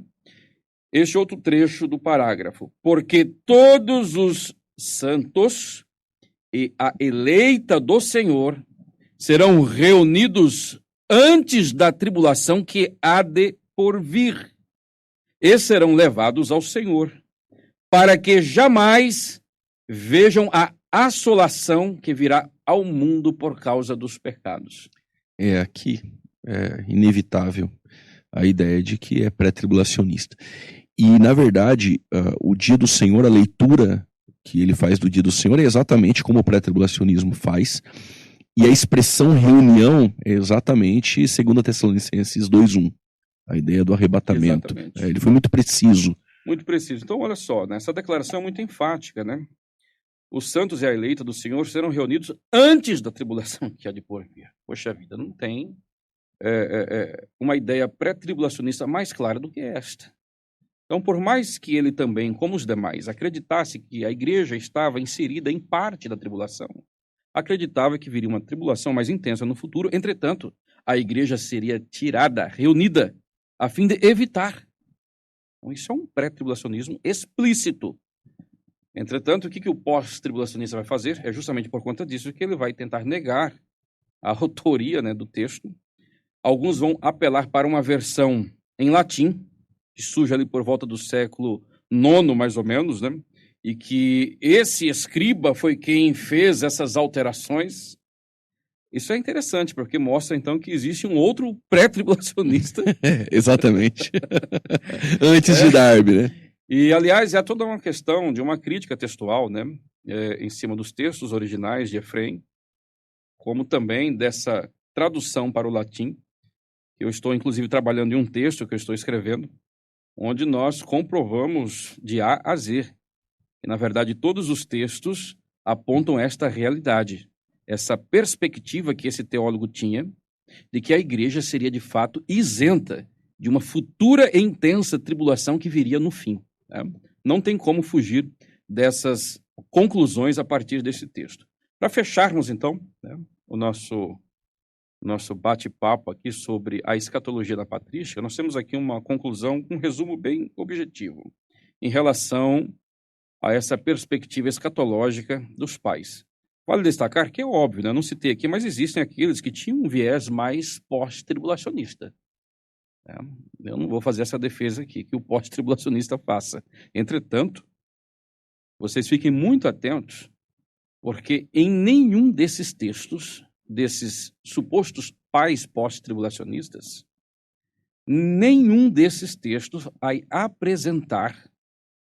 este outro trecho do parágrafo. Porque todos os santos e a eleita do Senhor serão reunidos antes da tribulação que há de por vir, e serão levados ao Senhor, para que jamais vejam a assolação que virá ao mundo por causa dos pecados. Aqui é inevitável a ideia de que é pré-tribulacionista. E, na verdade, o dia do Senhor, a leitura que ele faz do dia do Senhor é exatamente como o pré-tribulacionismo faz. E a expressão reunião é exatamente 2 Tessalonicenses 2:1, a ideia do arrebatamento. Ele foi muito preciso. Muito preciso. Então, olha só, né? Essa declaração é muito enfática, né? Os santos e a eleita do Senhor serão reunidos antes da tribulação que há de por vir. Poxa vida, não tem uma ideia pré-tribulacionista mais clara do que esta. Então, por mais que ele também, como os demais, acreditasse que a igreja estava inserida em parte da tribulação, acreditava que viria uma tribulação mais intensa no futuro, entretanto, a igreja seria tirada, reunida, a fim de evitar. Então, isso é um pré-tribulacionismo explícito. Entretanto, o que o pós-tribulacionista vai fazer? É justamente por conta disso que ele vai tentar negar a autoria, né, do texto. Alguns vão apelar para uma versão em latim, que surge ali por volta do século IX, mais ou menos, né? E que esse escriba foi quem fez essas alterações. Isso é interessante, porque mostra, então, que existe um outro pré-tribulacionista. Exatamente. Antes de Darby, né? E, aliás, é toda uma questão de uma crítica textual, né? Em cima dos textos originais de Efrém, como também dessa tradução para o latim. Eu estou, inclusive, trabalhando em um texto que eu estou escrevendo, onde nós comprovamos de A a Z. E, na verdade, todos os textos apontam esta realidade, essa perspectiva que esse teólogo tinha de que a igreja seria, de fato, isenta de uma futura e intensa tribulação que viria no fim. Né? Não tem como fugir dessas conclusões a partir desse texto. Para fecharmos, então, né, o nosso bate-papo aqui sobre a escatologia da patrística, nós temos aqui uma conclusão, um resumo bem objetivo em relação a essa perspectiva escatológica dos pais. Vale destacar que é óbvio, né? Não citei aqui, mas existem aqueles que tinham um viés mais pós-tribulacionista. Eu não vou fazer essa defesa aqui, que o pós-tribulacionista faça. Entretanto, vocês fiquem muito atentos, porque em nenhum desses textos, desses supostos pais pós-tribulacionistas, nenhum desses textos vai apresentar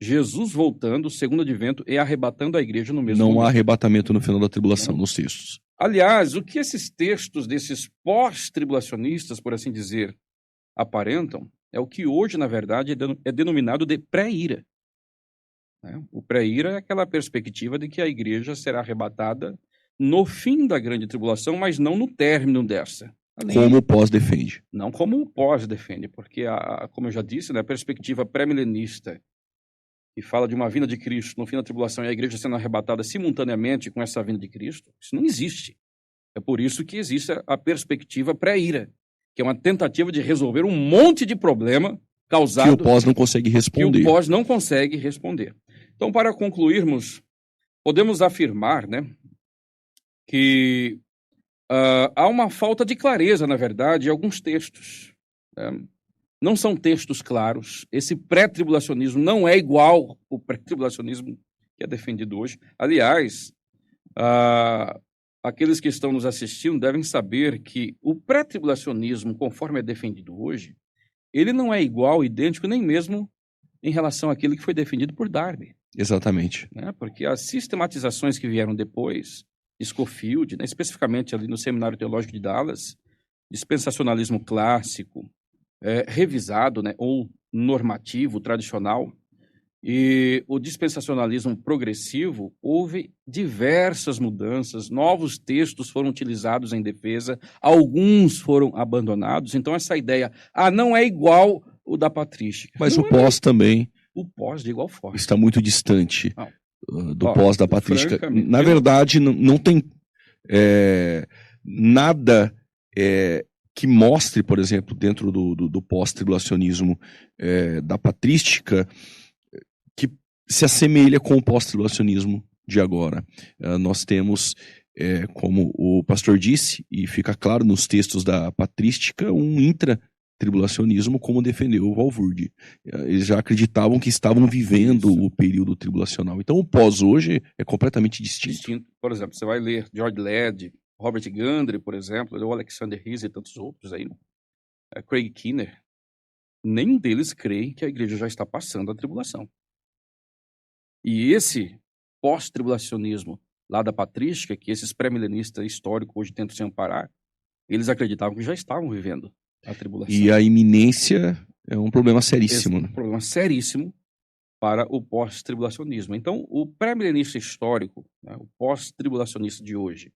Jesus voltando, o segundo advento, e arrebatando a igreja no mesmo momento. Não há arrebatamento no final da tribulação, nos textos. Aliás, o que esses textos desses pós-tribulacionistas, por assim dizer, aparentam, é o que hoje, na verdade, é denominado de pré-ira. O pré-ira é aquela perspectiva de que a igreja será arrebatada no fim da grande tribulação, mas não no término dessa. Ali, como o pós defende. Não como o pós defende, porque, como eu já disse, a perspectiva pré-milenista, que fala de uma vinda de Cristo no fim da tribulação e a igreja sendo arrebatada simultaneamente com essa vinda de Cristo, isso não existe. É por isso que existe a perspectiva pré-ira, que é uma tentativa de resolver um monte de problema causado... Que o pós não consegue responder. Que o pós não consegue responder. Então, para concluirmos, podemos afirmar, né, que há uma falta de clareza, na verdade, em alguns textos. Não são textos claros. Esse pré-tribulacionismo não é igual ao pré-tribulacionismo que é defendido hoje. Aliás, aqueles que estão nos assistindo devem saber que o pré-tribulacionismo, conforme é defendido hoje, ele não é igual, idêntico, nem mesmo em relação àquele que foi defendido por Darby. Exatamente. Né? Porque as sistematizações que vieram depois, Scofield, né, especificamente ali no Seminário Teológico de Dallas, dispensacionalismo clássico, revisado, né, ou normativo, tradicional, e o dispensacionalismo progressivo, houve diversas mudanças, novos textos foram utilizados em defesa, alguns foram abandonados. Então essa ideia, não é igual o da patrística. Mas não o pós também o pós de igual forma. está muito distante do pós da patrística. francamente, Na verdade, não tem nada que mostre, por exemplo, dentro do pós-tribulacionismo da patrística, que se assemelha com o pós-tribulacionismo de agora. Nós temos, como o pastor disse, e fica claro nos textos da patrística, um intra-tribulacionismo, como defendeu o Walvoord. Eles já acreditavam que estavam vivendo o período tribulacional. Então o pós hoje é completamente distinto. Por exemplo, você vai ler George Led, Robert Gundry, por exemplo, o Alexander Ries e tantos outros aí, Craig Keener. Nenhum deles crê que a igreja já está passando a tribulação. E esse pós-tribulacionismo lá da patrística, que esses pré-milenistas históricos hoje tentam se amparar, eles acreditavam que já estavam vivendo a tribulação. E a iminência é um problema seríssimo. Um problema seríssimo para o pós-tribulacionismo. Então, o pré-milenista histórico, né, o pós-tribulacionista de hoje,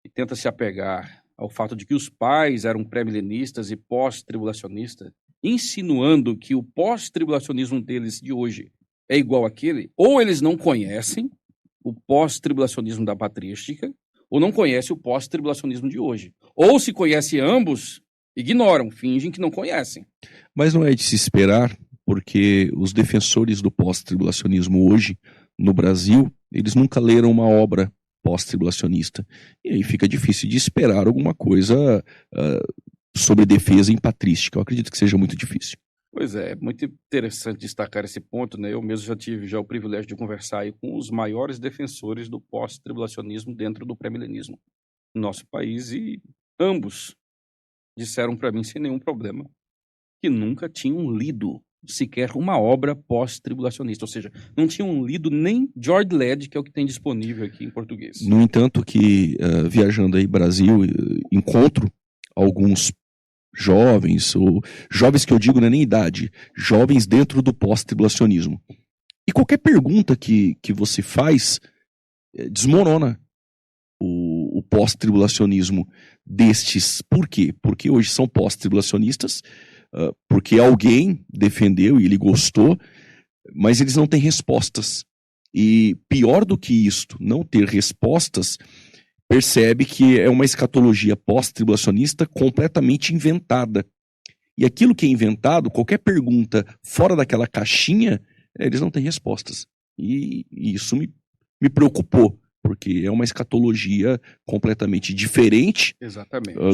que tenta se apegar ao fato de que os pais eram pré-milenistas e pós-tribulacionistas, insinuando que o pós-tribulacionismo deles de hoje é igual àquele, ou eles não conhecem o pós-tribulacionismo da patrística, ou não conhecem o pós-tribulacionismo de hoje. Ou se conhecem ambos, ignoram, fingem que não conhecem. Mas não é de se esperar, porque os defensores do pós-tribulacionismo hoje, no Brasil, eles nunca leram uma obra pós-tribulacionista. E aí fica difícil de esperar alguma coisa sobre defesa em patrística. Eu acredito que seja muito difícil. Pois é muito interessante destacar esse ponto, né? Eu mesmo já tive o privilégio de conversar aí com os maiores defensores do pós-tribulacionismo dentro do pré-milenismo no nosso país, e ambos disseram para mim sem nenhum problema que nunca tinham lido sequer uma obra pós-tribulacionista, ou seja, não tinham lido nem George Led, que é o que tem disponível aqui em português. No entanto, que viajando aí Brasil, encontro alguns jovens, ou jovens que eu digo não é nem idade, jovens dentro do pós-tribulacionismo. E qualquer pergunta que você faz desmorona o pós-tribulacionismo destes. Por quê? Porque hoje são pós-tribulacionistas, porque alguém defendeu e ele gostou, mas eles não têm respostas. E pior do que isto, não ter respostas, percebe que é uma escatologia pós-tribulacionista completamente inventada. E aquilo que é inventado, qualquer pergunta fora daquela caixinha, eles não têm respostas. E isso me preocupou, porque é uma escatologia completamente diferente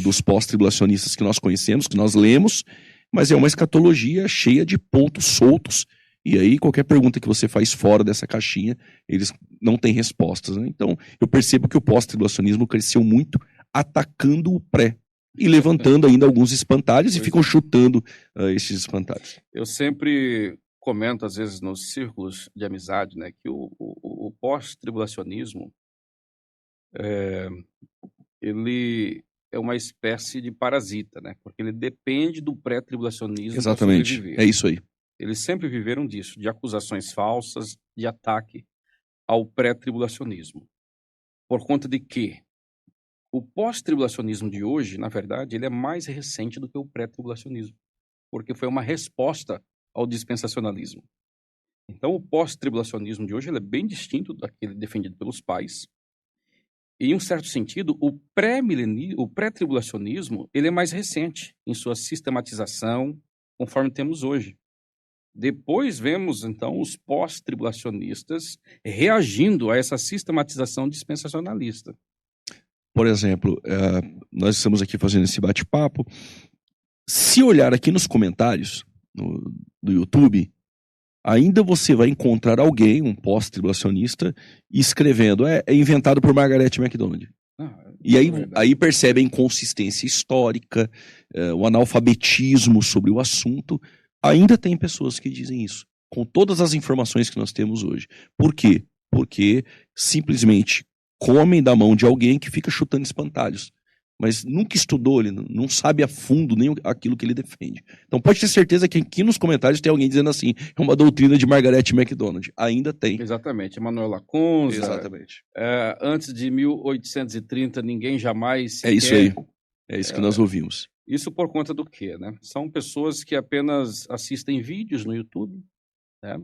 dos pós-tribulacionistas que nós conhecemos, que nós lemos, mas é uma escatologia cheia de pontos soltos. E aí, qualquer pergunta que você faz fora dessa caixinha, eles não têm respostas. Né? Então, eu percebo que o pós-tribulacionismo cresceu muito atacando o pré e levantando ainda alguns espantalhos e ficam chutando esses espantalhos. Eu sempre comento, às vezes, nos círculos de amizade, né, que o pós-tribulacionismo ele é uma espécie de parasita, né? Porque ele depende do pré-tribulacionismo. Exatamente, é isso aí. Eles sempre viveram disso, de acusações falsas, de ataque ao pré-tribulacionismo. Por conta de que o pós-tribulacionismo de hoje, na verdade, ele é mais recente do que o pré-tribulacionismo, porque foi uma resposta ao dispensacionalismo. Então, o pós-tribulacionismo de hoje ele é bem distinto daquele defendido pelos pais. E, em um certo sentido, o pré-tribulacionismo ele é mais recente em sua sistematização, conforme temos hoje. Depois vemos, então, os pós-tribulacionistas reagindo a essa sistematização dispensacionalista. Por exemplo, nós estamos aqui fazendo esse bate-papo. Se olhar aqui nos comentários do YouTube, ainda você vai encontrar alguém, um pós-tribulacionista, escrevendo, é inventado por Margaret MacDonald. E aí percebe a inconsistência histórica, o analfabetismo sobre o assunto. Ainda tem pessoas que dizem isso, com todas as informações que nós temos hoje. Por quê? Porque simplesmente comem da mão de alguém que fica chutando espantalhos. Mas nunca estudou, ele não sabe a fundo nem aquilo que ele defende. Então pode ter certeza que aqui nos comentários tem alguém dizendo assim, é uma doutrina de Margaret MacDonald. Ainda tem. Exatamente, Emmanuel Lacunza. Exatamente. Antes de 1830, ninguém jamais... É isso aí. É isso que nós ouvimos. Isso por conta do quê, né? São pessoas que apenas assistem vídeos no YouTube, né?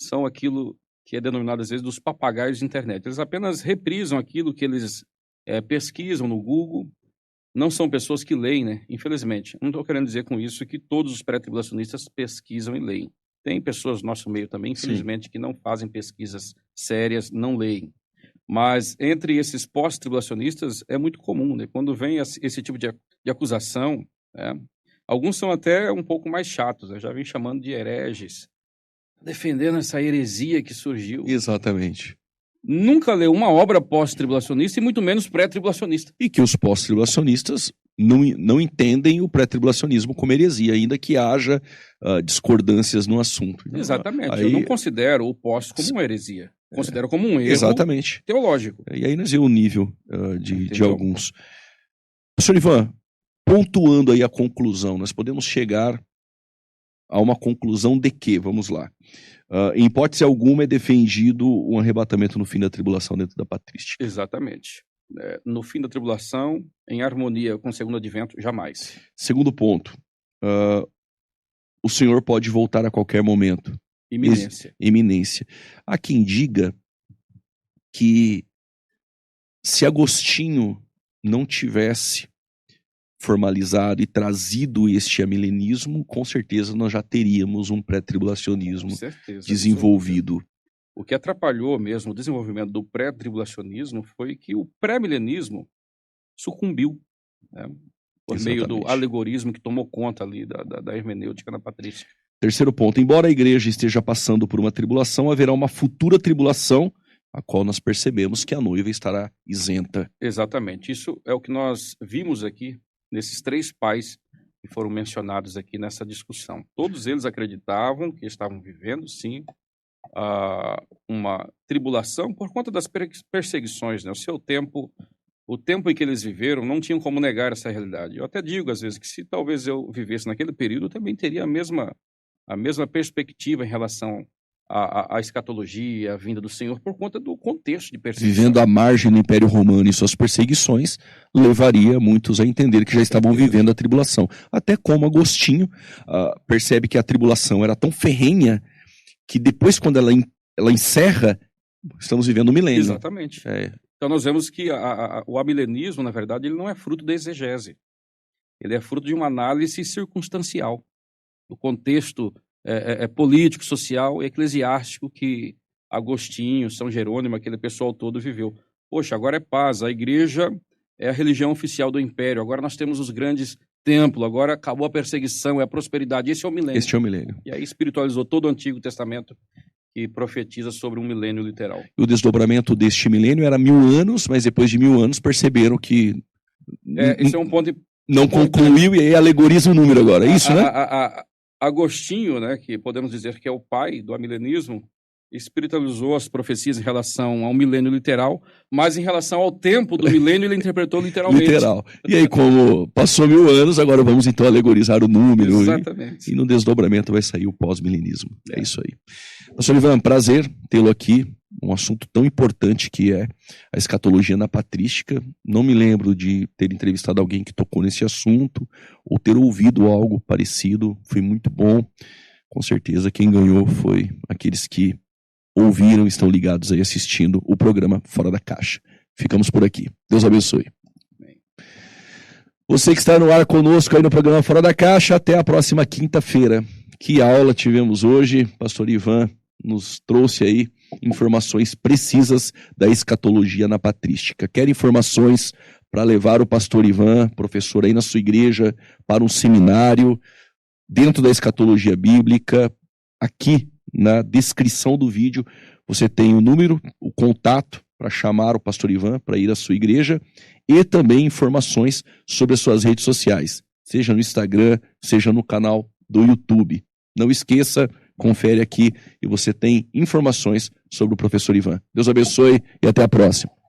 São aquilo que é denominado às vezes dos papagaios de internet. Eles apenas reprisam aquilo que eles pesquisam no Google. Não são pessoas que leem, né? Infelizmente. Não estou querendo dizer com isso que todos os pré-tribulacionistas pesquisam e leem. Tem pessoas no nosso meio também, infelizmente, que não fazem pesquisas sérias, não leem. Mas entre esses pós-tribulacionistas é muito comum, né? Quando vem esse tipo de acusação, né? Alguns são até um pouco mais chatos, né? Já vem chamando de hereges, defendendo essa heresia que surgiu. Exatamente. Nunca leu uma obra pós-tribulacionista e muito menos pré-tribulacionista. E que os pós-tribulacionistas não entendem o pré-tribulacionismo como heresia, ainda que haja discordâncias no assunto. Exatamente. Eu não considero o pós como uma heresia. Considero como um erro teológico. E aí nós vemos o nível de alguns. Pastor Ivan, pontuando aí a conclusão, nós podemos chegar a uma conclusão de que, vamos lá, em hipótese alguma é defendido um arrebatamento no fim da tribulação dentro da patrística. Exatamente. No fim da tribulação, em harmonia com o segundo advento, jamais. Segundo ponto, o Senhor pode voltar a qualquer momento. Iminência. Há quem diga que se Agostinho não tivesse formalizado e trazido este amilenismo, com certeza nós já teríamos um pré-tribulacionismo desenvolvido. O que atrapalhou mesmo o desenvolvimento do pré-tribulacionismo foi que o pré-milenismo sucumbiu, né, por meio do alegorismo que tomou conta ali da hermenêutica na patrística. Terceiro ponto, embora a igreja esteja passando por uma tribulação, haverá uma futura tribulação, a qual nós percebemos que a noiva estará isenta. Exatamente, isso é o que nós vimos aqui nesses três pais que foram mencionados aqui nessa discussão. Todos eles acreditavam que estavam vivendo, sim, uma tribulação por conta das perseguições, né? O tempo em que eles viveram, não tinham como negar essa realidade. Eu até digo, às vezes, que se talvez eu vivesse naquele período, eu também teria a mesma perspectiva em relação à escatologia, à vinda do Senhor, por conta do contexto de perseguição. Vivendo à margem do Império Romano e suas perseguições, levaria muitos a entender que já estavam vivendo a tribulação. Até como Agostinho percebe que a tribulação era tão ferrenha que depois, quando ela encerra, estamos vivendo um milênio. Exatamente. Então nós vemos que o amilenismo, na verdade, ele não é fruto da exegese. Ele é fruto de uma análise circunstancial do contexto político, social e eclesiástico que Agostinho, São Jerônimo, aquele pessoal todo viveu. Poxa, agora é paz, a igreja é a religião oficial do império, agora nós temos os grandes templos, agora acabou a perseguição, é a prosperidade, esse é o milênio. Este é o milênio. E aí espiritualizou todo o Antigo Testamento que profetiza sobre um milênio literal. E o desdobramento deste milênio era 1000 anos, mas depois de 1000 anos perceberam que esse é um ponto não concluiu, e aí alegoriza o número agora, é isso, né? Agostinho, né, que podemos dizer que é o pai do amilenismo, espiritualizou as profecias em relação ao milênio literal, mas em relação ao tempo do milênio ele interpretou literalmente. Literal. E aí, como passou 1000 anos, agora vamos então alegorizar o número. Exatamente. E no desdobramento vai sair o pós-milenismo. É isso aí. Pastor Ivan, prazer tê-lo aqui. Um assunto tão importante que é a escatologia na patrística. Não me lembro de ter entrevistado alguém que tocou nesse assunto ou ter ouvido algo parecido. Foi muito bom. Com certeza quem ganhou foi aqueles que ouviram e estão ligados aí assistindo o programa Fora da Caixa. Ficamos por aqui. Deus abençoe. Você que está no ar conosco aí no programa Fora da Caixa, até a próxima quinta-feira. Que aula tivemos hoje. Pastor Ivan nos trouxe aí informações precisas da escatologia na patrística. Quer informações para levar o pastor Ivan, professor aí na sua igreja, para um seminário dentro da escatologia bíblica? Aqui na descrição do vídeo você tem o número, o contato, para chamar o pastor Ivan para ir à sua igreja e também informações sobre as suas redes sociais, seja no Instagram, seja no canal do YouTube. Não esqueça, confere aqui e você tem informações sobre o professor Ivan. Deus abençoe e até a próxima.